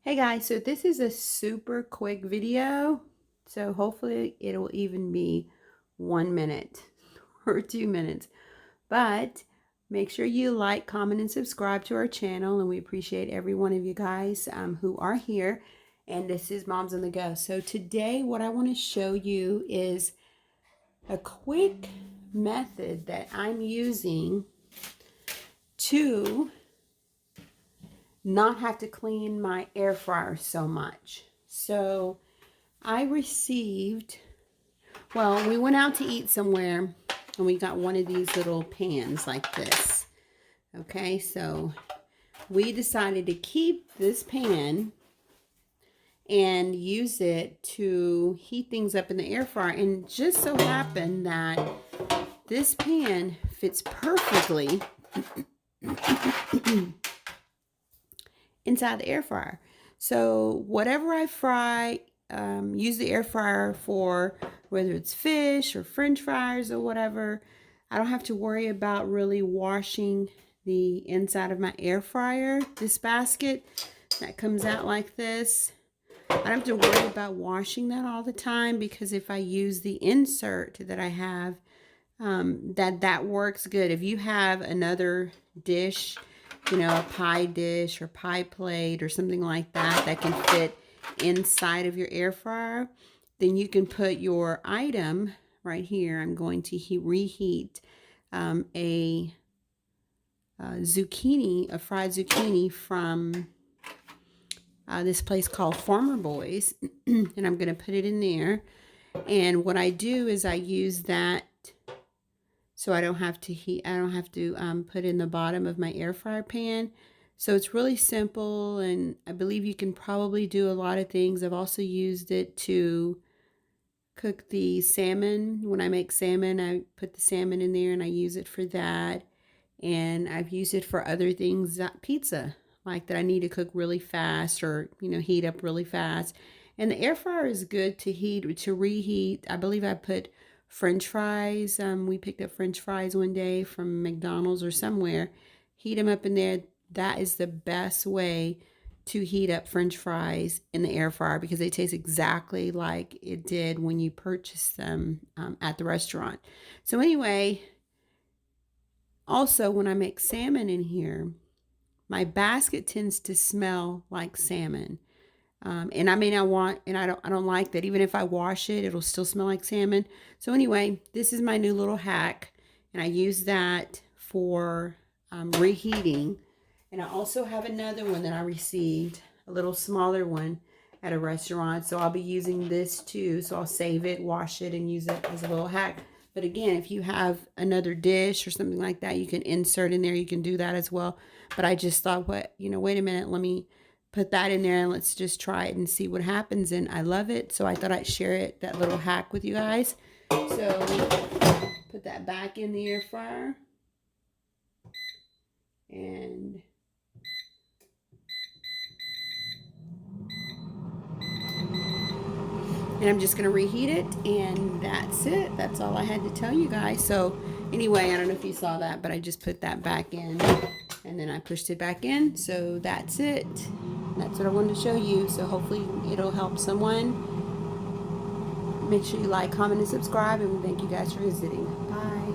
Hey guys, so this is a super quick video. So hopefully it'll even be 1 minute or 2 minutes. But make sure you like, comment, and subscribe to our channel. And we appreciate every one of you guys who are here. And this is Moms on the Go. So today what I want to show you is a quick method that I'm using to not have to clean my air fryer so much. So I received, well, we went out to eat somewhere and we got one of these little pans like this. Okay, so we decided to keep this pan and use it to heat things up in the air fryer. And just so happened that this pan fits perfectly inside the air fryer. So whatever I fry, use the air fryer for, whether it's fish or french fries or whatever, I don't have to worry about really washing the inside of my air fryer. This basket that comes out like this, I don't have to worry about washing that all the time, because if I use the insert that I have, that works good. If you have another dish, you know, a pie dish or pie plate or something like that that can fit inside of your air fryer, then you can put your item right here. I'm going to reheat a zucchini, a fried zucchini from this place called Farmer Boys, and I'm going to put it in there. And what I do is I use that so I don't have to put in the bottom of my air fryer pan. So it's really simple, and I believe you can probably do a lot of things. I've also used it to cook the salmon. When I make salmon, I put the salmon in there and I use it for that. And I've used it for other things, pizza, like that I need to cook really fast or, you know, heat up really fast. And the air fryer is good to reheat. I believe I put French fries. We picked up French fries one day from McDonald's or somewhere. Heat them up in there. That is the best way to heat up French fries in the air fryer, because they taste exactly like it did when you purchased them at the restaurant. So anyway, also when I make salmon in here, my basket tends to smell like salmon. And I may not want, and I don't like that. Even if I wash it, it'll still smell like salmon. So anyway, this is my new little hack, and I use that for reheating. And I also have another one that I received, a little smaller one at a restaurant. So I'll be using this too. So I'll save it, wash it, and use it as a little hack. But again, if you have another dish or something like that, you can insert in there. You can do that as well. But I just thought, wait a minute, let me put that in there and let's just try it and see what happens. And I love it, so I thought I'd share it, that little hack, with you guys. So put that back in the air fryer, and I'm just going to reheat it, and that's it. That's all I had to tell you guys. So anyway, I don't know if you saw that, but I just put that back in and then I pushed it back in. So that's it. That's what I wanted to show you. So hopefully it'll help someone. Make sure you like, comment, and subscribe, and we thank you guys for visiting. Bye.